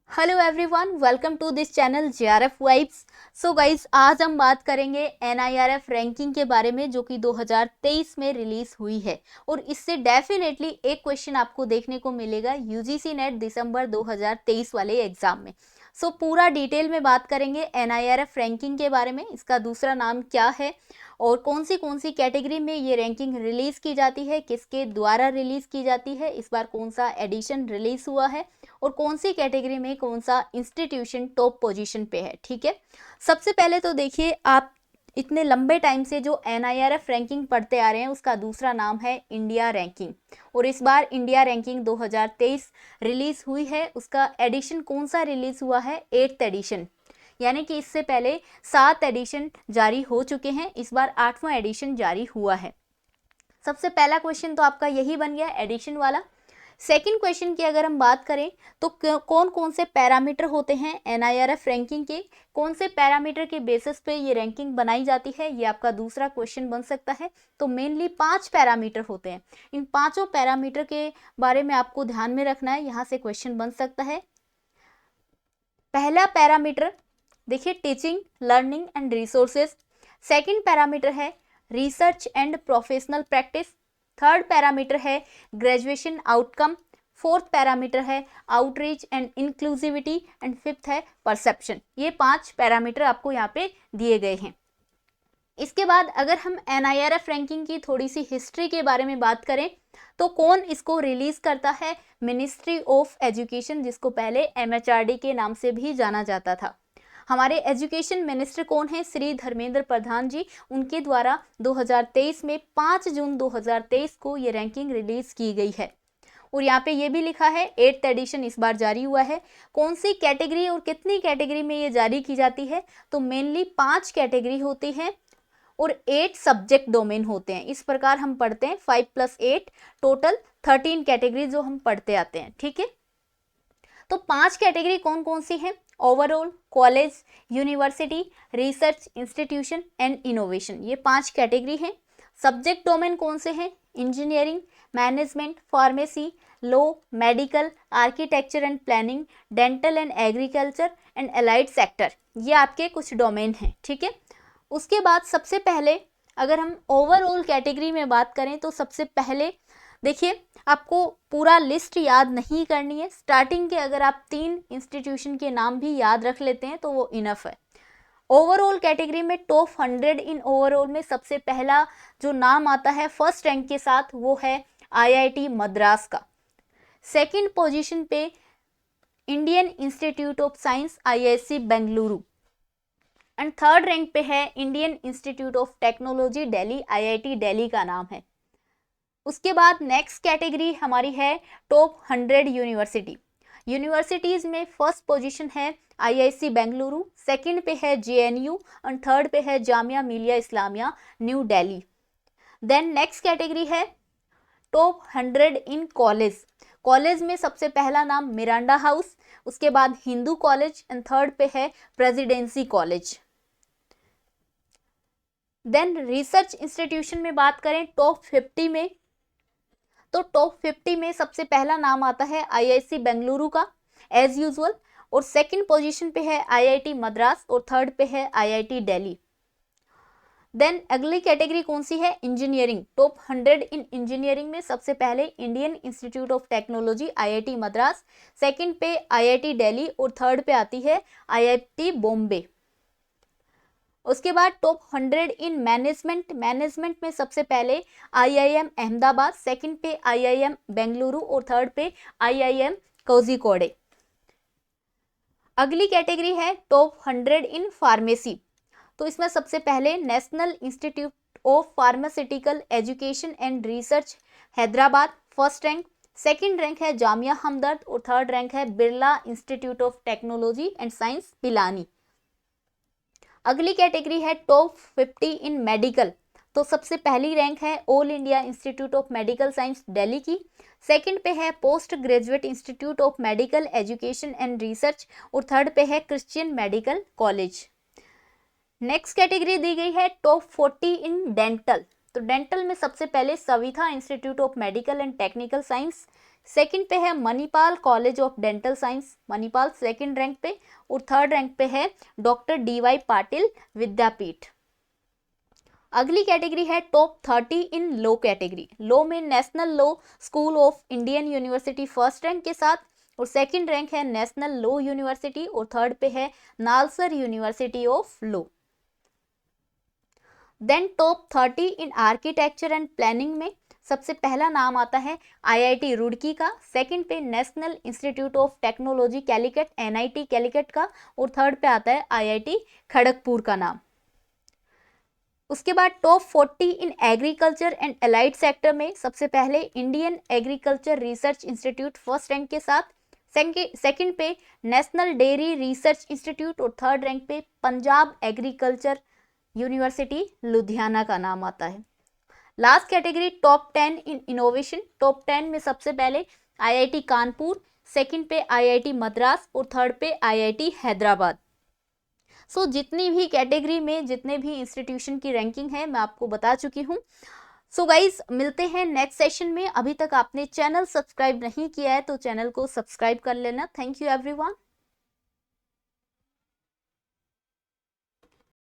Hello everyone, welcome to this channel JRF vibes. So guys, आज हम बात करेंगे एनआईआरएफ रैंकिंग के बारे में जो कि 2023 में रिलीज हुई है। और इससे डेफिनेटली एक क्वेश्चन आपको देखने को मिलेगा यूजीसी नेट दिसंबर 2023 वाले एग्जाम में। सो पूरा डिटेल में बात करेंगे एनआईआरएफ रैंकिंग के बारे में, इसका दूसरा नाम क्या है और कौन सी कैटेगरी में ये रैंकिंग रिलीज की जाती है, किसके द्वारा रिलीज की जाती है, इस बार कौन सा एडिशन रिलीज हुआ है और कौन सी कैटेगरी में कौन सा इंस्टीट्यूशन टॉप पोजीशन पे है। ठीक है, सबसे पहले तो देखिए, आप इतने लंबे टाइम से जो एनआईआरएफ रैंकिंग पढ़ते आ रहे हैं उसका दूसरा नाम है इंडिया रैंकिंग। और इस बार इंडिया रैंकिंग 2023 रिलीज हुई है। उसका एडिशन कौन सा रिलीज हुआ है? 8th एडिशन, यानी कि इससे पहले 7 एडिशन जारी हो चुके हैं, इस बार 8वां एडिशन जारी हुआ है। सबसे पहला क्वेश्चन तो आपका यही बन गया, एडिशन वाला। सेकंड क्वेश्चन की अगर हम बात करें तो कौन कौन से पैरामीटर होते हैं एनआईआरएफ रैंकिंग के, कौन से पैरामीटर के बेसिस पे ये रैंकिंग बनाई जाती है, ये आपका दूसरा क्वेश्चन बन सकता है। तो मेनली 5 पैरामीटर होते हैं, इन पांचों पैरामीटर के बारे में आपको ध्यान में रखना है, यहाँ से क्वेश्चन बन सकता है। पहला पैरामीटर देखिए, teaching, learning and resources. Second parameter है research and professional practice. Third parameter है ग्रेजुएशन आउटकम। फोर्थ पैरामीटर है outreach and inclusivity and fifth है परसेप्शन। ये 5 पैरामीटर आपको यहाँ पे दिए गए हैं। इसके बाद अगर हम एनआईआरएफ रैंकिंग की थोड़ी सी हिस्ट्री के बारे में बात करें तो कौन इसको रिलीज करता है? मिनिस्ट्री ऑफ एजुकेशन, जिसको पहले एमएचआरडी के नाम से भी जाना जाता था। हमारे एजुकेशन मिनिस्टर कौन है? श्री धर्मेंद्र प्रधान जी। उनके द्वारा 2023 में 5 जून 2023 को ये रैंकिंग रिलीज की गई है। और यहाँ पे ये भी लिखा है 8th एडिशन इस बार जारी हुआ है। कौन सी कैटेगरी और कितनी कैटेगरी में ये जारी की जाती है? तो मेनली 5 कैटेगरी होती है और 8 सब्जेक्ट डोमेन होते हैं। इस प्रकार हम पढ़ते हैं 5 + 8 टोटल 13 कैटेगरी जो हम पढ़ते आते हैं। ठीक है, तो 5 कैटेगरी कौन कौन सी हैं? Overall, college, university, research institution and innovation, ये 5 कैटेगरी हैं। सब्जेक्ट डोमेन कौन से हैं? Engineering, management, pharmacy, law, medical, architecture and planning, dental and agriculture and allied sector, ये आपके कुछ डोमेन हैं। ठीक है, उसके बाद सबसे पहले अगर हम ओवरऑल कैटेगरी में बात करें तो सबसे पहले देखिए, आपको पूरा लिस्ट याद नहीं करनी है। स्टार्टिंग के अगर आप 3 इंस्टीट्यूशन के नाम भी याद रख लेते हैं तो वो इनफ है। ओवरऑल कैटेगरी में टॉप 100 इन ओवरऑल में सबसे पहला जो नाम आता है फर्स्ट रैंक के साथ वो है आईआईटी मद्रास का। सेकंड पोजीशन पे Indian Institute of Science IISc Bengaluru and third rank पे है Indian Institute of Technology Delhi, IIT Delhi का नाम है। उसके बाद नेक्स्ट कैटेगरी हमारी है टॉप 100 यूनिवर्सिटी। यूनिवर्सिटीज में फर्स्ट पोजीशन है आईआईसी बेंगलुरु, सेकंड पे है जेएनयू और थर्ड पे है Jamia Millia Islamia New Delhi. Then next category है टॉप 100 इन कॉलेज। कॉलेज में सबसे पहला नाम मिरांडा हाउस, उसके बाद हिंदू कॉलेज एंड थर्ड पे है Presidency College. Then research institution में बात करें टॉप 50 में, तो टॉप 50 में सबसे पहला नाम आता है आईआईसी बेंगलुरु का एज यूजुअल, और सेकंड पोजीशन पे है आईआईटी मद्रास और थर्ड पे है आईआईटी दिल्ली। देन अगली कैटेगरी कौन सी है? इंजीनियरिंग। टॉप 100 इन इंजीनियरिंग में सबसे पहले Indian Institute of technology IIT Madras, second पे आईआईटी दिल्ली और थर्ड पे आती है आईआईटी बॉम्बे। उसके बाद टॉप 100 इन मैनेजमेंट। मैनेजमेंट में सबसे पहले आईआईएम अहमदाबाद, सेकंड पे आईआईएम बेंगलुरु और थर्ड पे आईआईएम कोझिकोडे। अगली कैटेगरी है टॉप 100 इन फार्मेसी। तो इसमें सबसे पहले national institute of pharmaceutical education and research Hyderabad first rank, second rank है जामिया हमदर्द और थर्ड रैंक है Birla institute of technology and science Pilani. अगली कैटेगरी है टॉप 50 इन मेडिकल। तो सबसे पहली रैंक है All India Institute of Medical Science Delhi की, सेकंड पे है Post Graduate Institute of Medical Education and Research और थर्ड पे है Christian Medical College. Next category दी गई है टॉप 40 इन डेंटल। तो डेंटल में सबसे पहले Saveetha Institute of Medical and Technical Science, second पे है Manipal College of Dental Science, Manipal second rank पे, और थर्ड रैंक पे है डॉक्टर DY पाटिल विद्यापीठ। अगली कैटेगरी है टॉप 30 इन लो कैटेगरी। लो में National Law School of Indian University first rank के साथ, और सेकंड रैंक है नेशनल लॉ यूनिवर्सिटी, और थर्ड पे है NALSAR University of Law. Then top 30 in architecture and planning में सबसे पहला नाम आता है IIT रुड़की का, सेकंड पे national institute of technology Calicut NIT Calicut का, और थर्ड पे आता है IIT खड़गपुर का नाम। उसके बाद top 40 in agriculture and allied sector में सबसे पहले Indian agriculture research institute first rank के साथ, सेकंड पे नेशनल डेयरी रिसर्च इंस्टीट्यूट, और थर्ड रैंक पे पंजाब एग्रीकल्चर यूनिवर्सिटी लुधियाना का नाम आता है। Last category top 10 in innovation. Top 10 में सबसे पहले IIT कानपुर, सेकंड पे IIT मद्रास, और थर्ड पे IIT हैदराबाद। सो जितनी भी कैटेगरी में जितने भी इंस्टीट्यूशन की रैंकिंग है मैं आपको बता चुकी हूँ। सो गाइज मिलते हैं नेक्स्ट सेशन में। अभी तक आपने चैनल सब्सक्राइब नहीं किया है तो चैनल को सब्सक्राइब कर लेना। Thank you everyone.